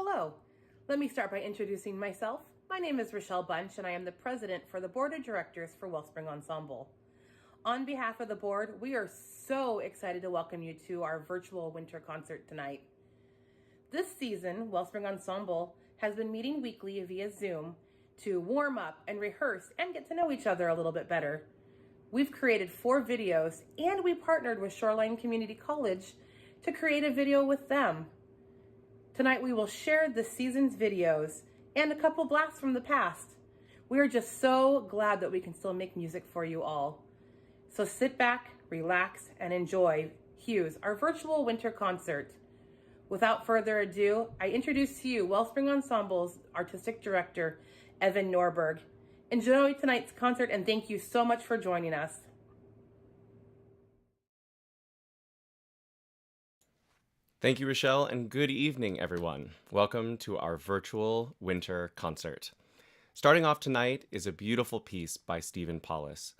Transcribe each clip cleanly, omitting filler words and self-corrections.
Hello. Let me start by introducing myself. My name is Rochelle Bunch, and I am the president for the Board of Directors for Wellspring Ensemble. On behalf of the board, we are so excited to welcome you to our virtual winter concert tonight. This season, Wellspring Ensemble has been meeting weekly via Zoom to warm up and rehearse and get to know each other a little bit better. We've created 4 videos, and we partnered with Shoreline Community College to create a video with them. Tonight we will share the season's videos and a couple blasts from the past. We are just so glad that we can still make music for you all. So sit back, relax, and enjoy HUES, our virtual winter concert. Without further ado, I introduce to you Wellspring Ensemble's Artistic Director, Evan Norberg. Enjoy tonight's concert, and thank you so much for joining us. Thank you, Rochelle, and good evening, everyone. Welcome to our virtual winter concert. Starting off tonight is a beautiful piece by Stephen Paulus.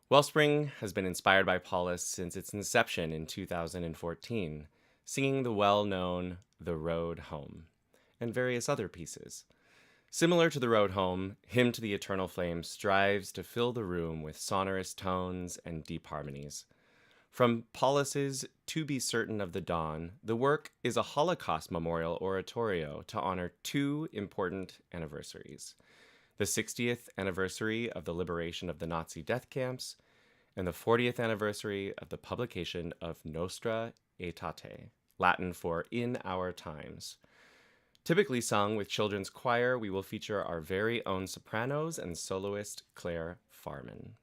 Wellspring has been inspired by Paulus since its inception in 2014, singing the well-known The Road Home and various other pieces. Similar to The Road Home, Hymn to the Eternal Flame strives to fill the room with sonorous tones and deep harmonies. From Paulus's To Be Certain of the Dawn, the work is a Holocaust memorial oratorio to honor 2 important anniversaries: the 60th anniversary of the liberation of the Nazi death camps and the 40th anniversary of the publication of Nostra Aetate, Latin for In Our Times. Typically sung with children's choir, we will feature our very own sopranos and soloist Claire Farman.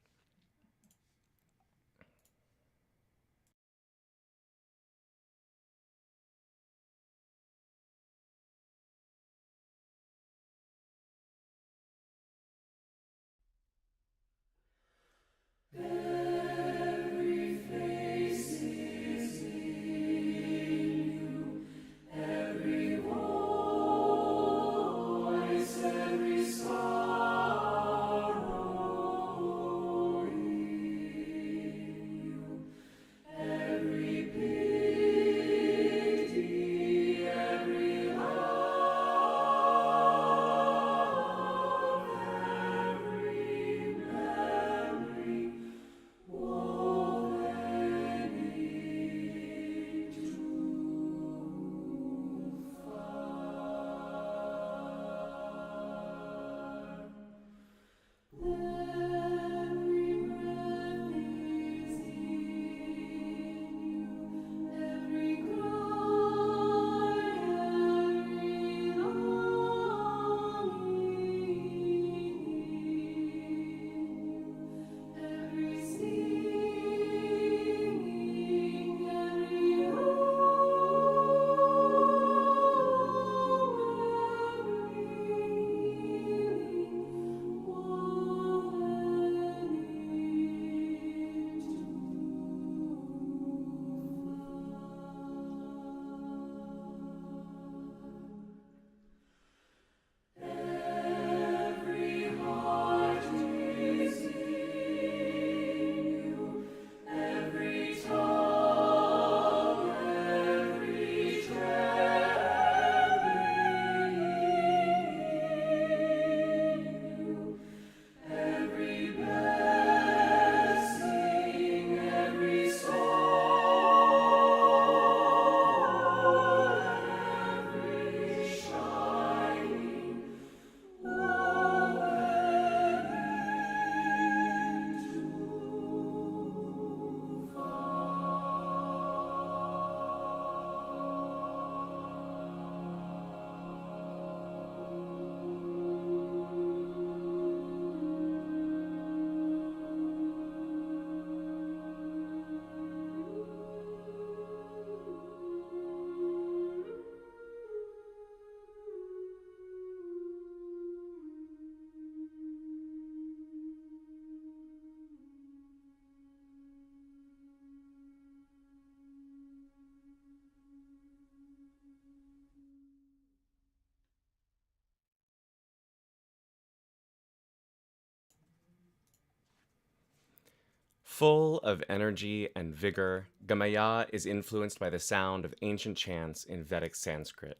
Full of energy and vigor, Gamaya is influenced by the sound of ancient chants in Vedic Sanskrit.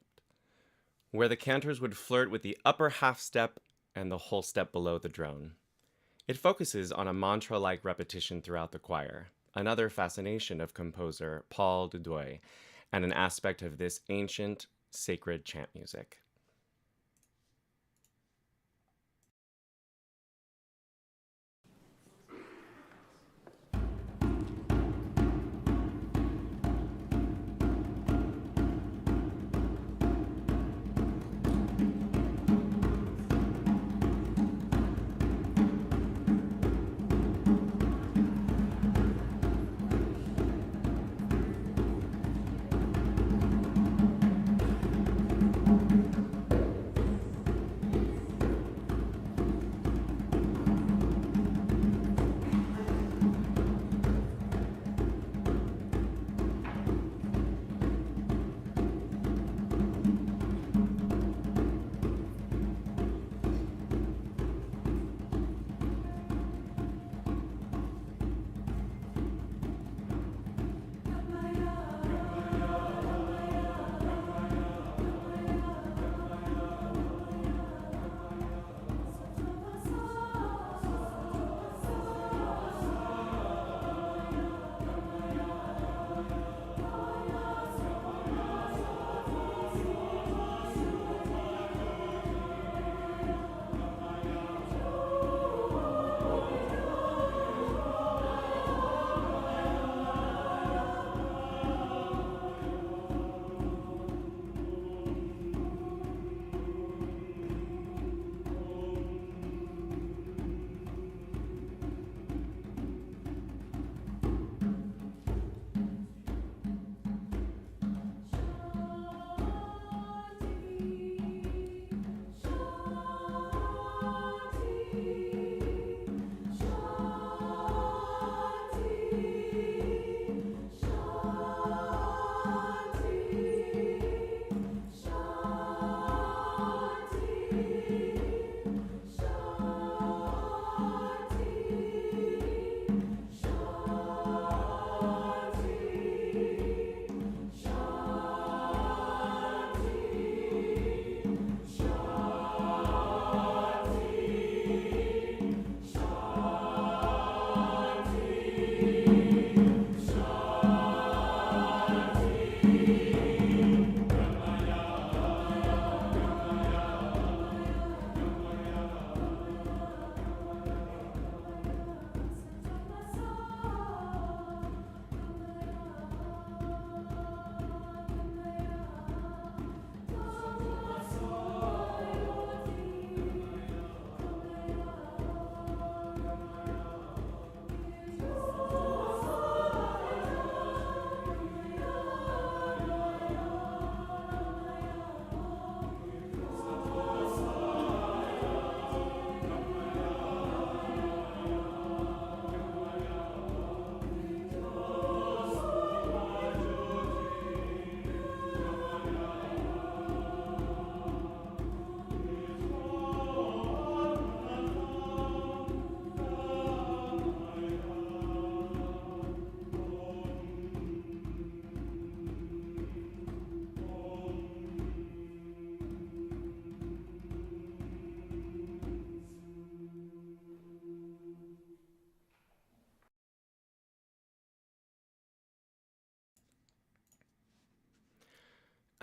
where the cantors would flirt with the upper half step and the whole step below the drone. It focuses on a mantra-like repetition throughout the choir, another fascination of composer Paul Dudoy, and an aspect of this ancient, sacred chant music.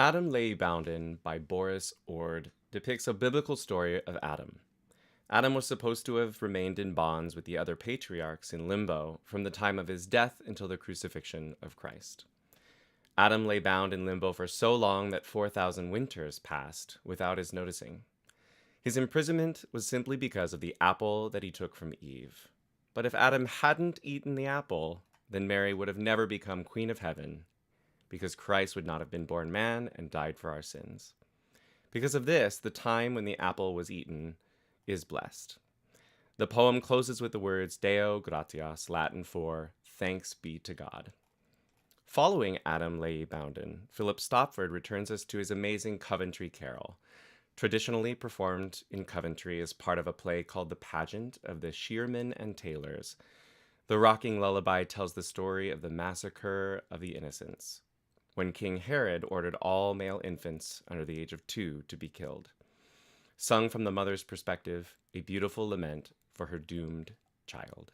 Adam Lay Bounden by Boris Ord depicts a biblical story of Adam. Adam was supposed to have remained in bonds with the other patriarchs in limbo from the time of his death until the crucifixion of Christ. Adam lay bound in limbo for so long that 4,000 winters passed without his noticing. His imprisonment was simply because of the apple that he took from Eve. But if Adam hadn't eaten the apple, then Mary would have never become Queen of Heaven, because Christ would not have been born man and died for our sins. Because of this, the time when the apple was eaten is blessed. The poem closes with the words Deo gratias, Latin for thanks be to God. Following Adam lay bounden, Philip Stopford returns us to his amazing Coventry carol, traditionally performed in Coventry as part of a play called The Pageant of the Shearmen and Tailors. The rocking lullaby tells the story of the massacre of the innocents. when King Herod ordered all male infants under the age of 2 to be killed. Sung from the mother's perspective, a beautiful lament for her doomed child.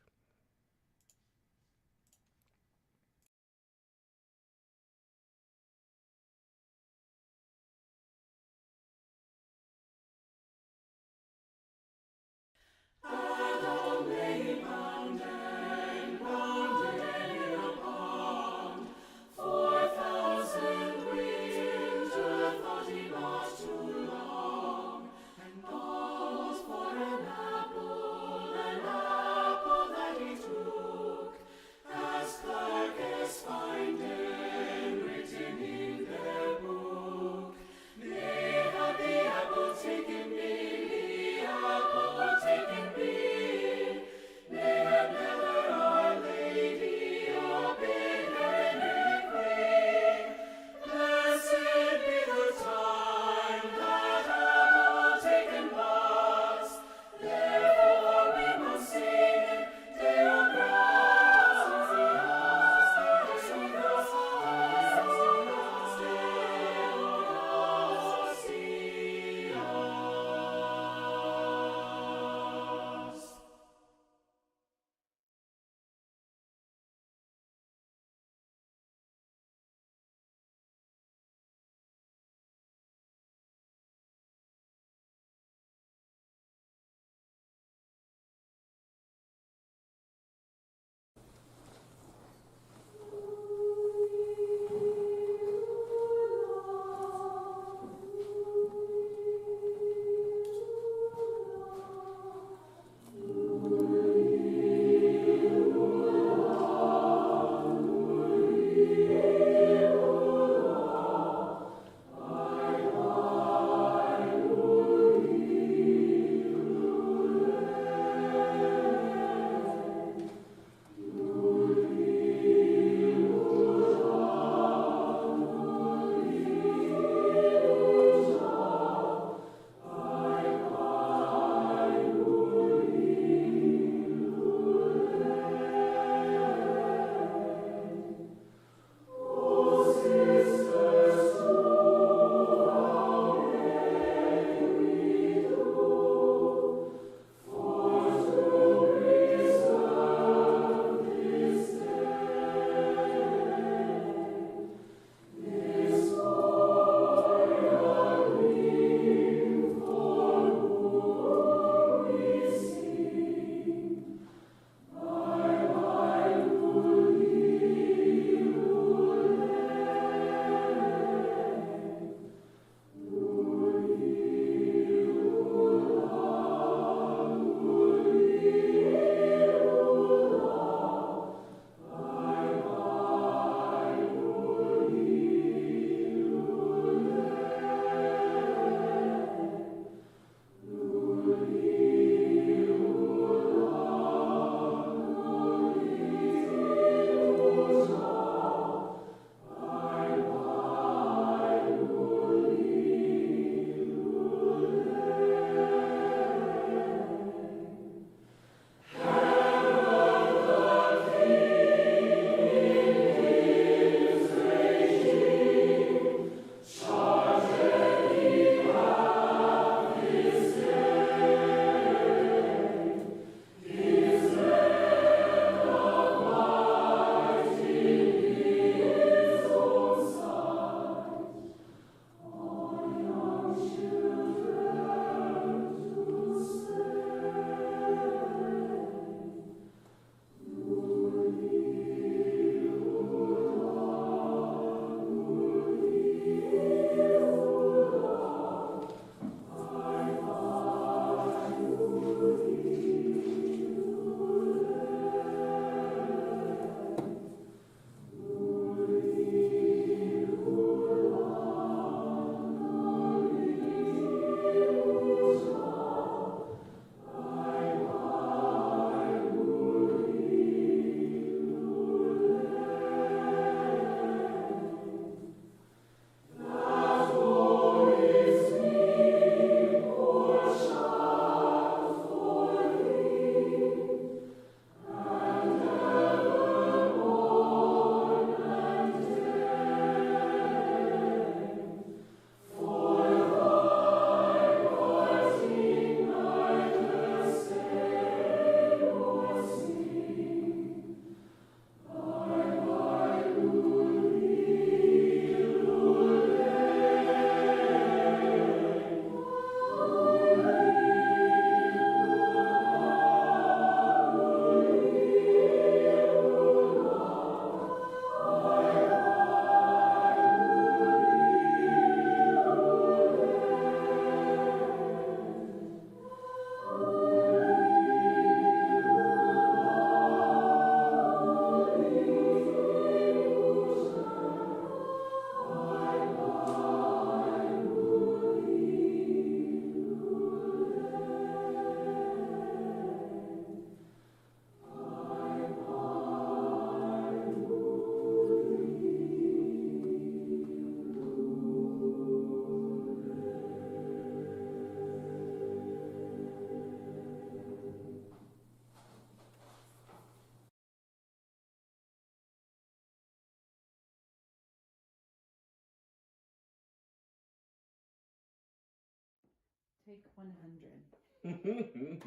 Take 100. Okay.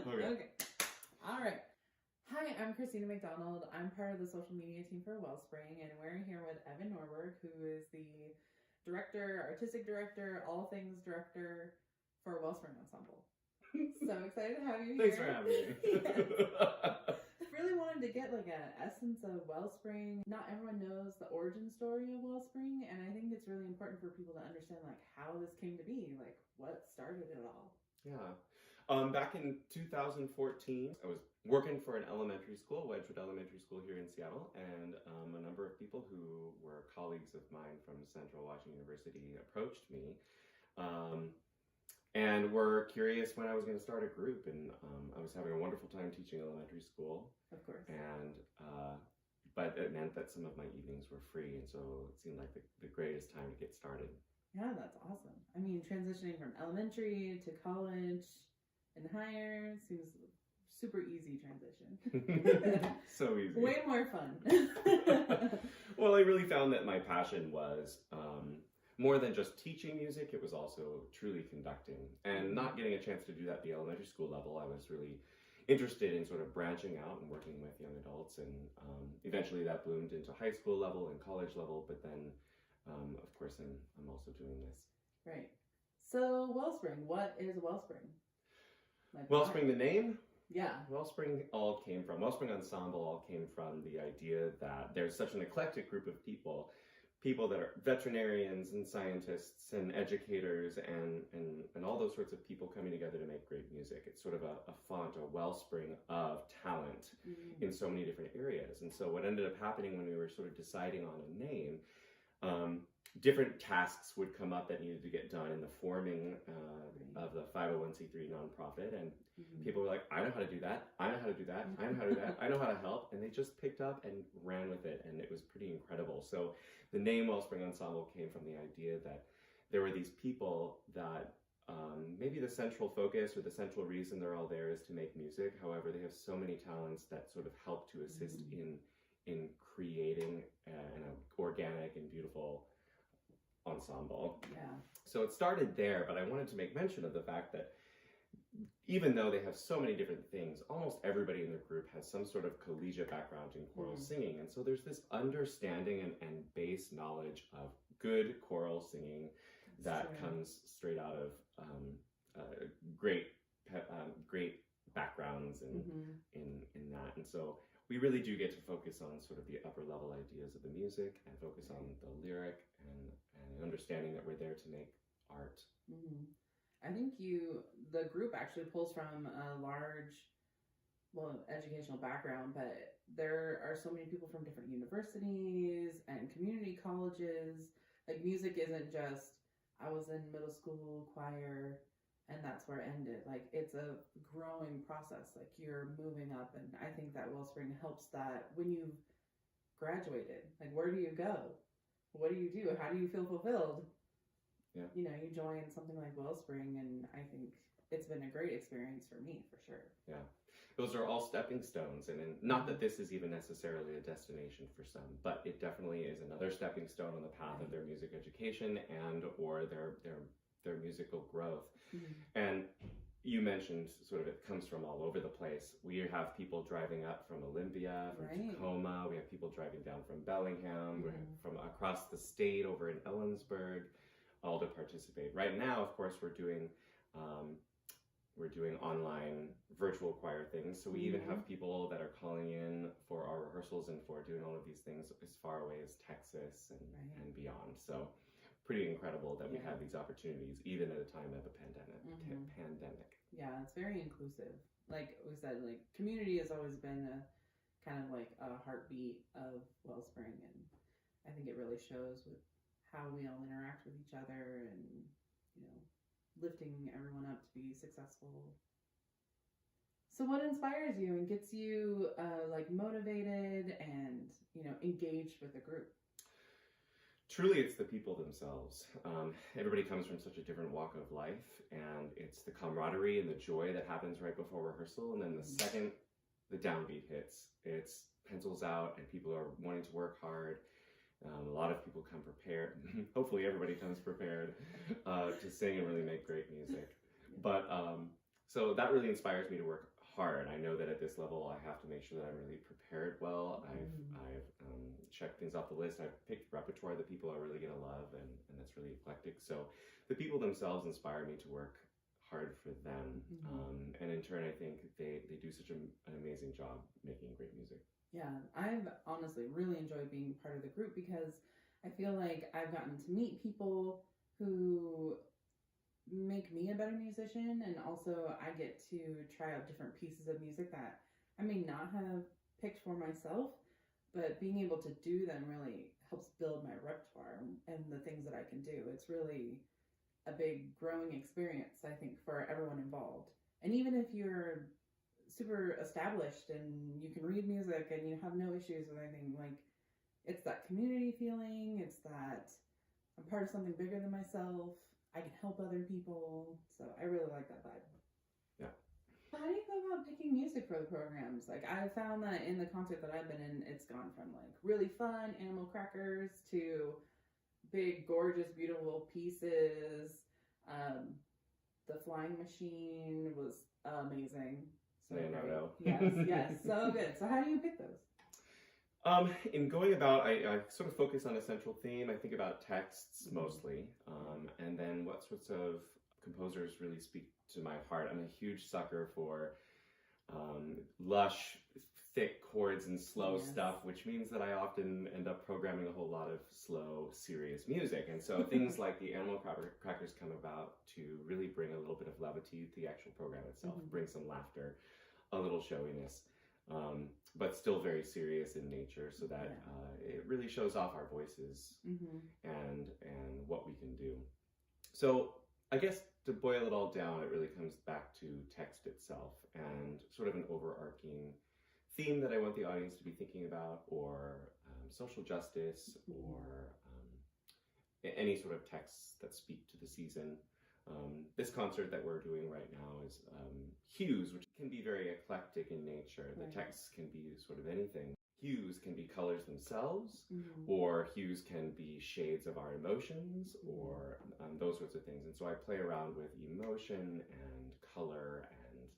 Okay. All right. Hi, I'm Christina McDonald. I'm part of the social media team for Wellspring, and we're here with Evan Norberg, who is the director, artistic director, all things director for Wellspring Ensemble. So excited to have you here. Thanks for having me. Yes. Really wanted to get like an essence of Wellspring. Not everyone knows the origin story of Wellspring, and I think it's really important for people to understand like how this came to be, like what started it all. Yeah. Back in 2014, I was working for an elementary school, Wedgwood Elementary School here in Seattle, and a number of people who were colleagues of mine from Central Washington University approached me and were curious when I was going to start a group. And I was having a wonderful time teaching elementary school. Of course. And but it meant that some of my evenings were free, and so it seemed like the greatest time to get started. Yeah, that's awesome. I mean, transitioning from elementary to college and higher seems super easy transition. So easy. Way more fun. Well, I really found that my passion was more than just teaching music. It was also truly conducting. And not getting a chance to do that at the elementary school level, I was really interested in sort of branching out and working with young adults. And eventually that bloomed into high school level and college level. But then, of course, I'm also doing this. Right. So Wellspring, what is Wellspring? Like Wellspring, the name? Yeah. Wellspring Ensemble all came from the idea that there's such an eclectic group of people that are veterinarians and scientists and educators and all those sorts of people coming together to make great music. It's sort of a font, a wellspring of talent in so many different areas. And so what ended up happening when we were sort of deciding on a name, different tasks would come up that needed to get done in the forming of the 501c3 nonprofit, and people were like, I know how to do that, I know how to do that, I know how to do that, I know how to help, and they just picked up and ran with it, and it was pretty incredible. So the name Wellspring Ensemble came from the idea that there were these people that maybe the central focus or the central reason they're all there is to make music. However, they have so many talents that sort of help to assist in creating an organic and beautiful ensemble. Yeah. So it started there, but I wanted to make mention of the fact that even though they have so many different things, almost everybody in the group has some sort of collegiate background in choral singing. And so there's this understanding and base knowledge of good choral singing that comes straight out of great backgrounds in that. And so we really do get to focus on sort of the upper level ideas of the music and focus on the lyric and understanding that we're there to make art. I think the group actually pulls from a large, educational background, but there are so many people from different universities and community colleges. Like music isn't just, I was in middle school choir and that's where it ended. Like it's a growing process. Like you're moving up, and I think that Wellspring helps that when you've graduated. Like where do you go? What do you do? How do you feel fulfilled? Yeah. You know, you join something like Wellspring, and I think it's been a great experience for me, for sure. Yeah. Those are all stepping stones, and not that this is even necessarily a destination for some, but it definitely is another stepping stone on the path of their music education and or their musical growth. And you mentioned sort of it comes from all over the place. We have people driving up from Olympia, from Tacoma. We have people driving down from Bellingham, from across the state over in Ellensburg, all to participate. Right now, of course, we're doing online virtual choir things. So we even have people that are calling in for our rehearsals and for doing all of these things as far away as Texas and beyond. So pretty incredible that we have these opportunities, even at a time of a pandemic. Yeah, it's very inclusive. Like we said, like community has always been a kind of like a heartbeat of Wellspring, and I think it really shows with how we all interact with each other and, you know, lifting everyone up to be successful. So what inspires you and gets you like motivated and, you know, engaged with the group? Truly, it's the people themselves. Everybody comes from such a different walk of life, and it's the camaraderie and the joy that happens right before rehearsal. And then the second the downbeat hits, it's pencils out and people are wanting to work hard. A lot of people come prepared. Hopefully everybody comes prepared to sing and really make great music. But so that really inspires me to work hard. I know that at this level I have to make sure that I'm really prepared well. I've checked things off the list. I've picked repertoire that people are really going to love, and that's really eclectic. So the people themselves inspire me to work hard for them. And in turn, I think they do such an amazing job making great music. Yeah, I've honestly really enjoyed being part of the group because I feel like I've gotten to meet people who make me a better musician, and also I get to try out different pieces of music that I may not have picked for myself, but being able to do them really helps build my repertoire and the things that I can do. It's really a big growing experience, I think, for everyone involved. And even if you're super established and you can read music and you have no issues with anything, like, it's that community feeling, it's that I'm part of something bigger than myself, I can help other people, so I really like that vibe. Yeah. How do you go about picking music for the programs? Like, I found that in the concert that I've been in, it's gone from like really fun animal crackers to big, gorgeous, beautiful pieces. The Flying Machine was amazing. So yes, so good. So how do you pick those? In going about, I sort of focus on a central theme. I think about texts mostly, and then what sorts of composers really speak to my heart. I'm a huge sucker for lush, thick chords and slow stuff, which means that I often end up programming a whole lot of slow, serious music. And so things like the Animal Crackers come about to really bring a little bit of levity to the actual program itself, bring some laughter, a little showiness. But still very serious in nature, so that it really shows off our voices and what we can do. So I guess to boil it all down, it really comes back to text itself and sort of an overarching theme that I want the audience to be thinking about, or social justice, or any sort of texts that speak to the season. This concert that we're doing right now is HUES, which can be very eclectic in nature. The texts can be sort of anything. HUES can be colors themselves, or HUES can be shades of our emotions, or those sorts of things. And so I play around with emotion and color and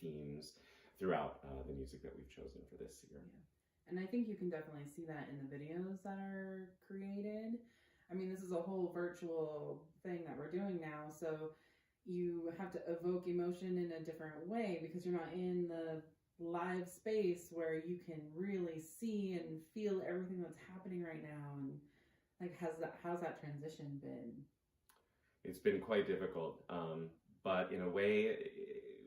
themes throughout the music that we've chosen for this year. Yeah. And I think you can definitely see that in the videos that are created. I mean, this is a whole virtual thing that we're doing now, so you have to evoke emotion in a different way because you're not in the live space where you can really see and feel everything that's happening right now. And like, how's that transition been? It's been quite difficult, but in a way,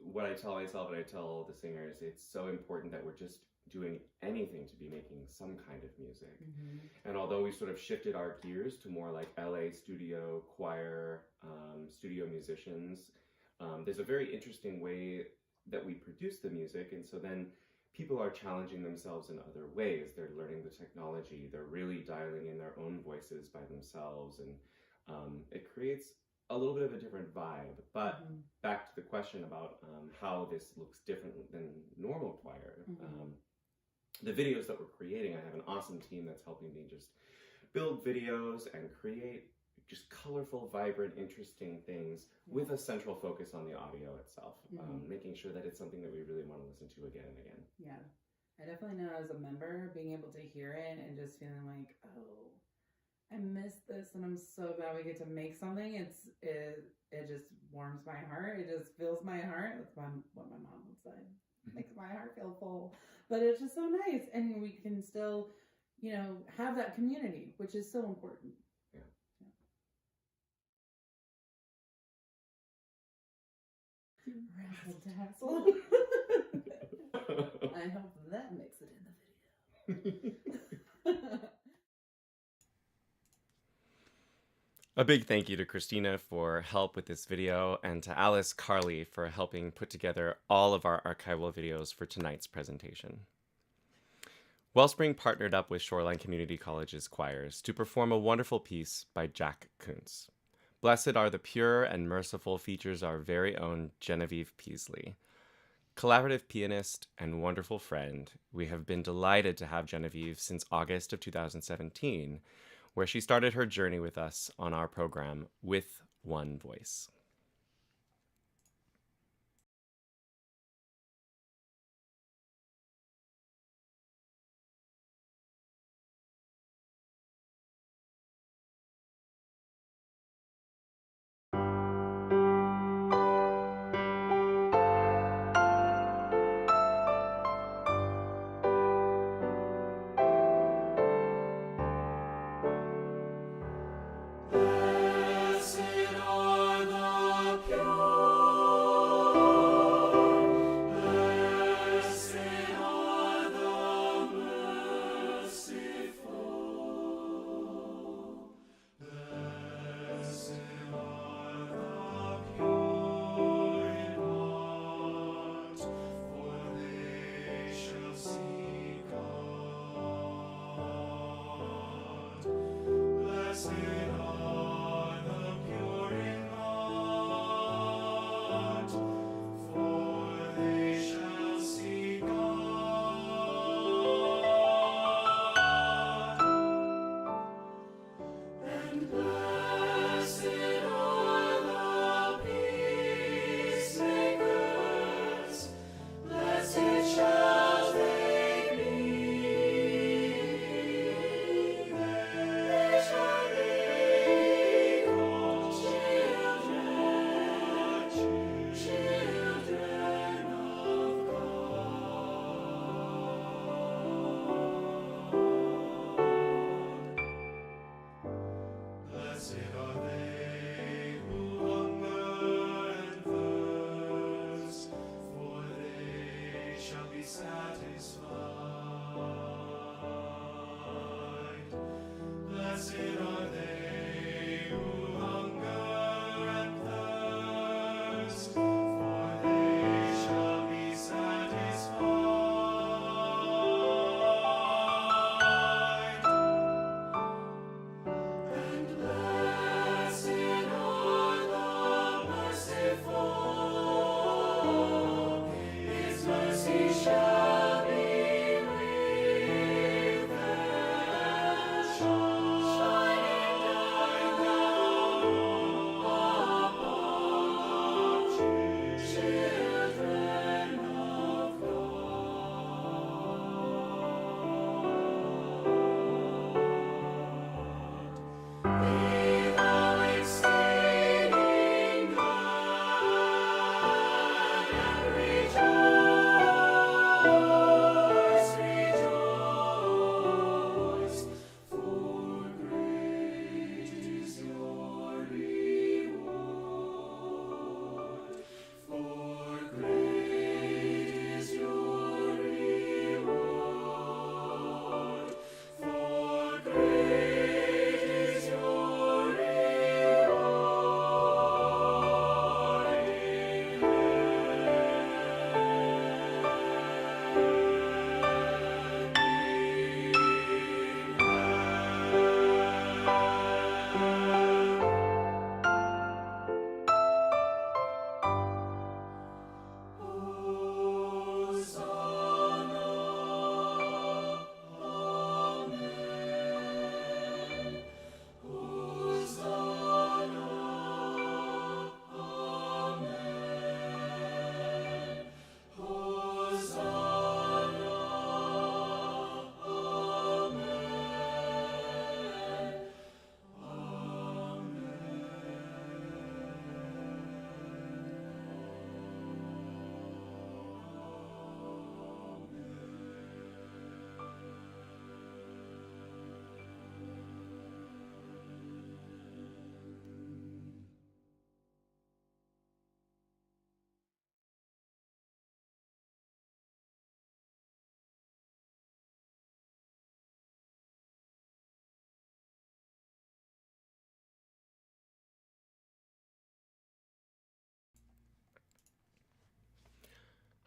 what I tell myself and I tell the singers, it's so important that we're just doing anything to be making some kind of music. And although we sort of shifted our gears to more like LA studio, choir, studio musicians, there's a very interesting way that we produce the music. And so then people are challenging themselves in other ways. They're learning the technology. They're really dialing in their own voices by themselves. And it creates a little bit of a different vibe. But back to the question about how this looks different than normal choir. The videos that we're creating, I have an awesome team that's helping me just build videos and create just colorful, vibrant, interesting things with a central focus on the audio itself, making sure that it's something that we really want to listen to again and again. Yeah, I definitely know as a member, being able to hear it and just feeling like, oh, I missed this and I'm so glad we get to make something. It just warms my heart. It just fills my heart. That's what my mom would say. Makes my heart feel full. But it's just so nice. And we can still, have that community, which is so important. Razzle dazzle. I hope that makes it in the video. A big thank you to Christina for help with this video, and to Alice Carley for helping put together all of our archival videos for tonight's presentation. Wellspring partnered up with Shoreline Community College's choirs to perform a wonderful piece by Jack Kuntz. Blessed are the pure and merciful features our very own Genevieve Peasley. Collaborative pianist and wonderful friend, we have been delighted to have Genevieve since August of 2017, where she started her journey with us on our program With One Voice.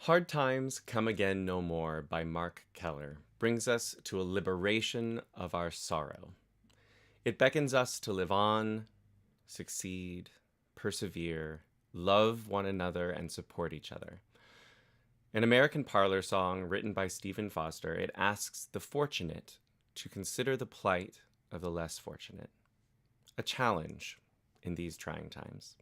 Hard Times Come Again No More by Mark Keller brings us to a liberation of our sorrow. It beckons us to live on, succeed, persevere, love one another, and support each other. An American parlor song written by Stephen Foster, it asks the fortunate to consider the plight of the less fortunate. A challenge in these trying times.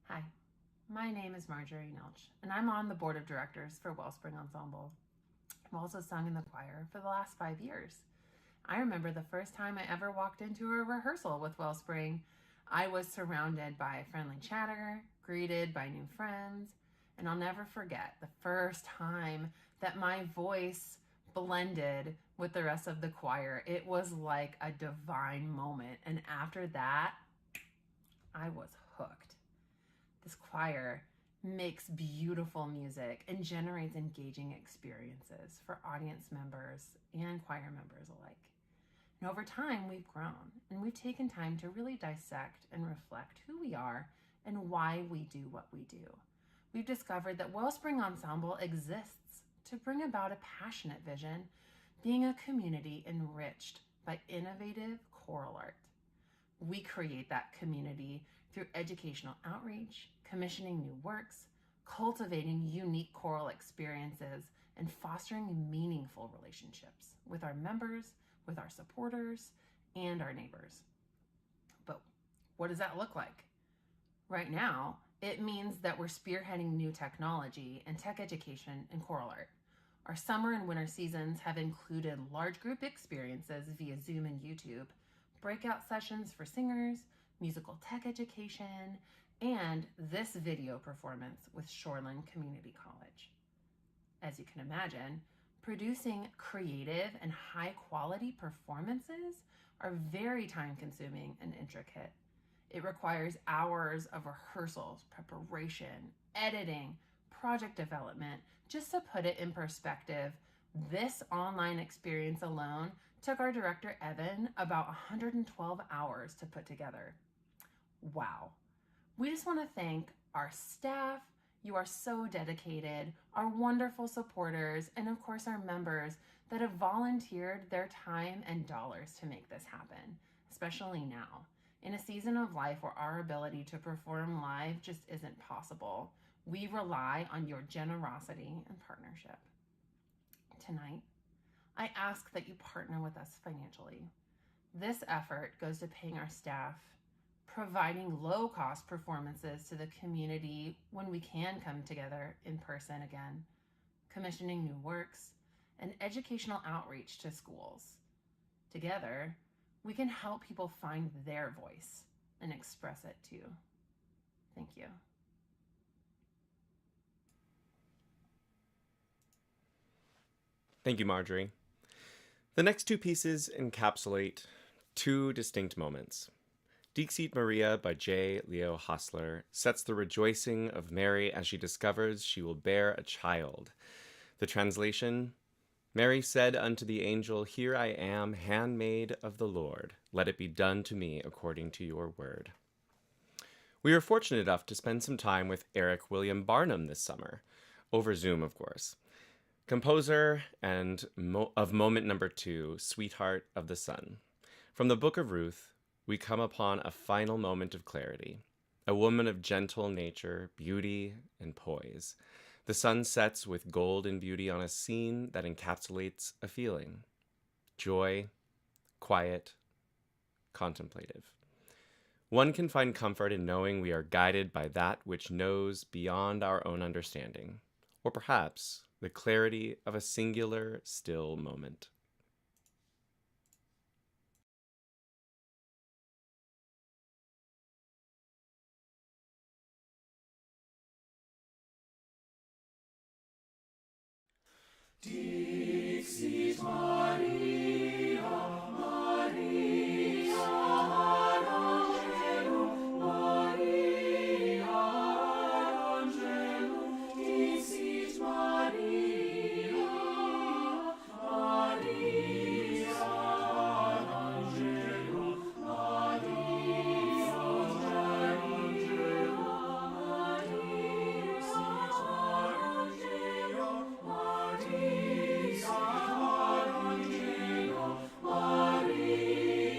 Hi, my name is Marjorie Nelch, and I'm on the board of directors for Wellspring Ensemble. I've also sung in the choir for the last 5 years. I remember the first time I ever walked into a rehearsal with Wellspring. I was surrounded by friendly chatter, greeted by new friends, and I'll never forget the first time that my voice blended with the rest of the choir. It was like a divine moment, and after that, I was hooked. This choir makes beautiful music and generates engaging experiences for audience members and choir members alike. And over time, we've grown and we've taken time to really dissect and reflect who we are and why we do what we do. We've discovered that Wellspring Ensemble exists to bring about a passionate vision, being a community enriched by innovative choral art. We create that community through educational outreach, commissioning new works, cultivating unique choral experiences, and fostering meaningful relationships with our members, with our supporters, and our neighbors. But what does that look like? Right now, it means that we're spearheading new technology and tech education in choral art. Our summer and winter seasons have included large group experiences via Zoom and YouTube, breakout sessions for singers, musical tech education, and this video performance with Shoreland Community College. As you can imagine, producing creative and high quality performances are very time consuming and intricate. It requires hours of rehearsals, preparation, editing, project development. Just to put it in perspective, this online experience alone took our director, Evan, about 112 hours to put together. Wow. We just want to thank our staff. You are so dedicated, our wonderful supporters, and of course our members that have volunteered their time and dollars to make this happen, especially now, in a season of life where our ability to perform live just isn't possible. We rely on your generosity and partnership. Tonight, I ask that you partner with us financially. This effort goes to paying our staff, providing low-cost performances to the community when we can come together in person again, commissioning new works, and educational outreach to schools. Together, we can help people find their voice and express it too. Thank you. Thank you, Marjorie. The next two pieces encapsulate two distinct moments. Dixit Maria by J. Leo Hostler sets the rejoicing of Mary as she discovers she will bear a child. The translation, Mary said unto the angel, Here I am, handmaid of the Lord. Let it be done to me according to your word. We were fortunate enough to spend some time with Eric William Barnum this summer, over Zoom, of course. Composer and of moment number 2, Sweetheart of the Sun. From the Book of Ruth, we come upon a final moment of clarity, a woman of gentle nature, beauty, and poise. The sun sets with gold and beauty on a scene that encapsulates a feeling: joy, quiet, contemplative. One can find comfort in knowing we are guided by that which knows beyond our own understanding, or perhaps the clarity of a singular, still moment. Dixit Maria, Maria, Angelum, Maria, Angelum, Dixit Maria, Maria, Angelum, Maria, Maria, Maria,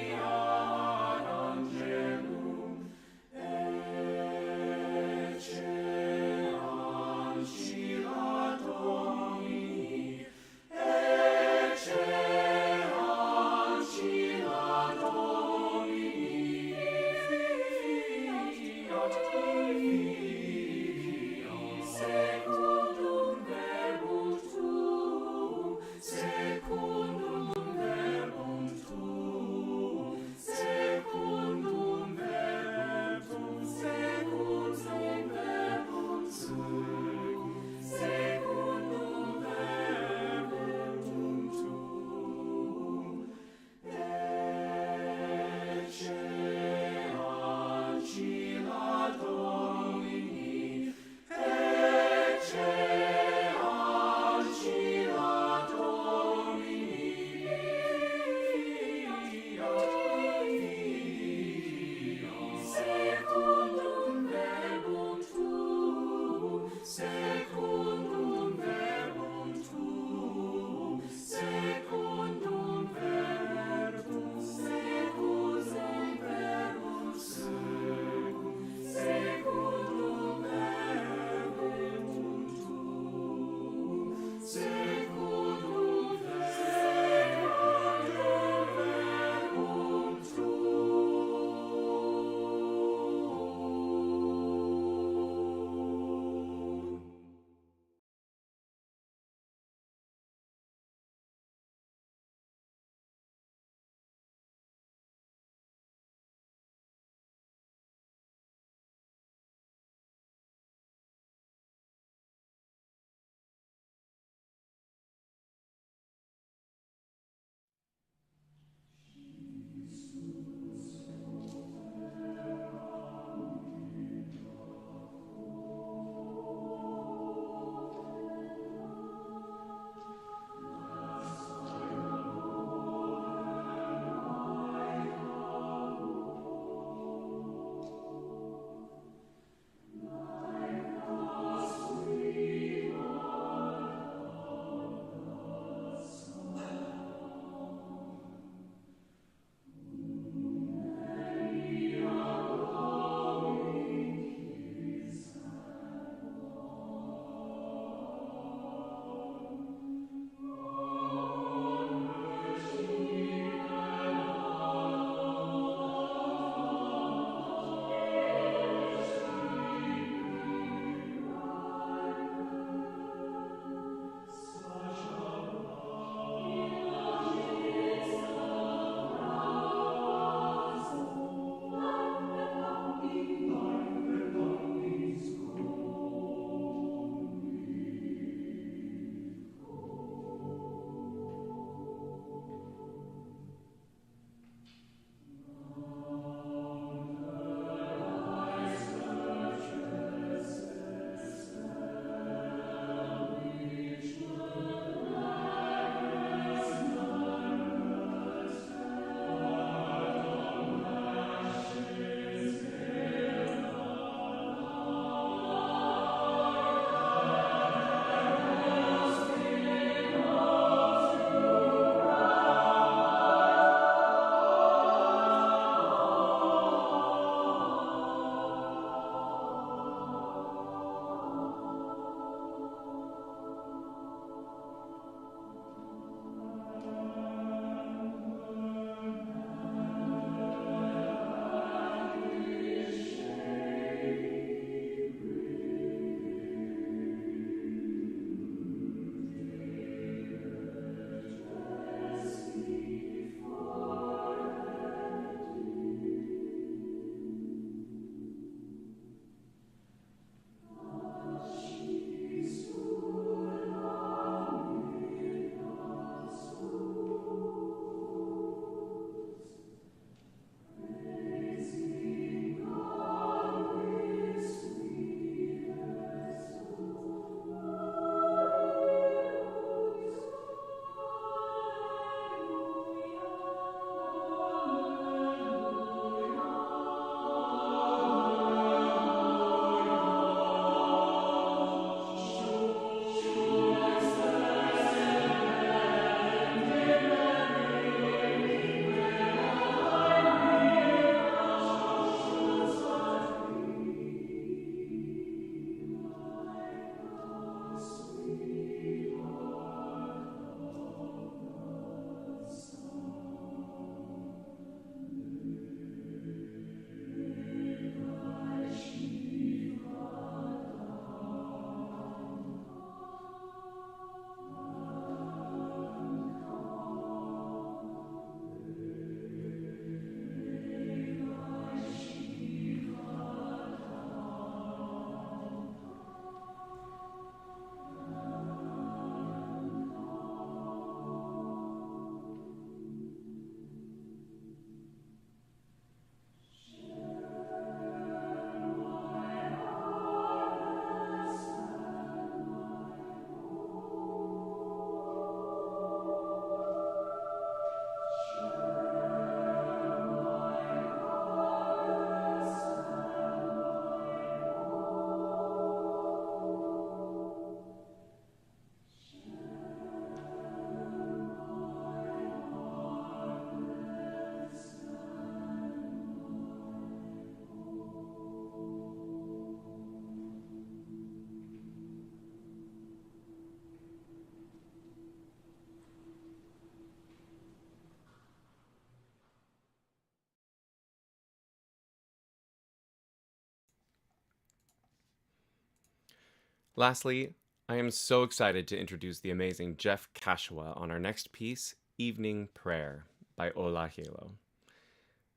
Lastly, I am so excited to introduce the amazing Jeff Kashua on our next piece, Evening Prayer by Ola Hilo.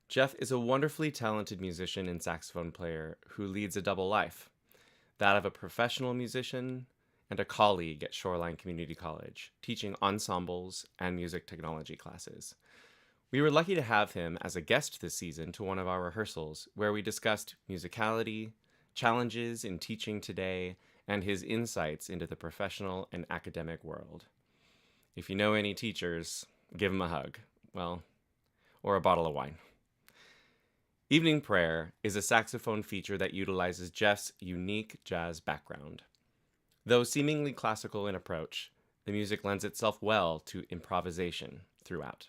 Jeff is a wonderfully talented musician and saxophone player who leads a double life, that of a professional musician and a colleague at Shoreline Community College, teaching ensembles and music technology classes. We were lucky to have him as a guest this season to one of our rehearsals, where we discussed musicality, challenges in teaching today, and his insights into the professional and academic world. If you know any teachers, give him a hug. Well, or a bottle of wine. Evening Prayer is a saxophone feature that utilizes Jeff's unique jazz background. Though seemingly classical in approach, the music lends itself well to improvisation throughout.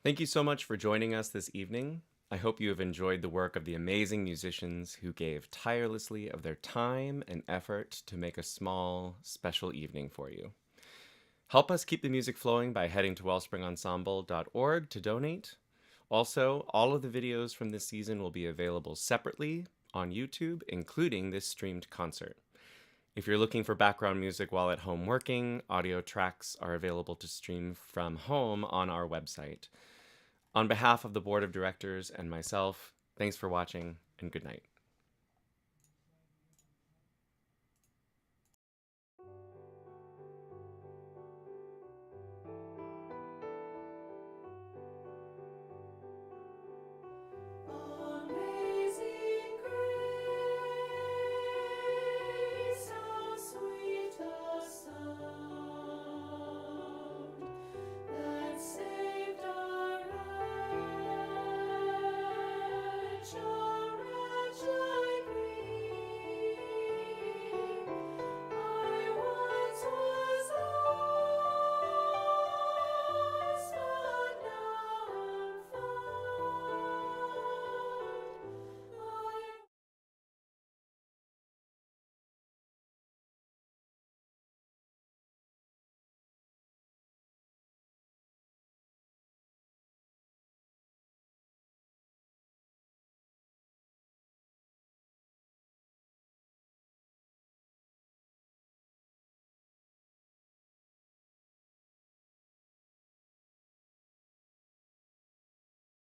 Thank you so much for joining us this evening. I hope you have enjoyed the work of the amazing musicians who gave tirelessly of their time and effort to make a small, special evening for you. Help us keep the music flowing by heading to wellspringensemble.org to donate. Also, all of the videos from this season will be available separately on YouTube, including this streamed concert. If you're looking for background music while at home working, audio tracks are available to stream from home on our website. On behalf of the Board of Directors and myself, thanks for watching and good night.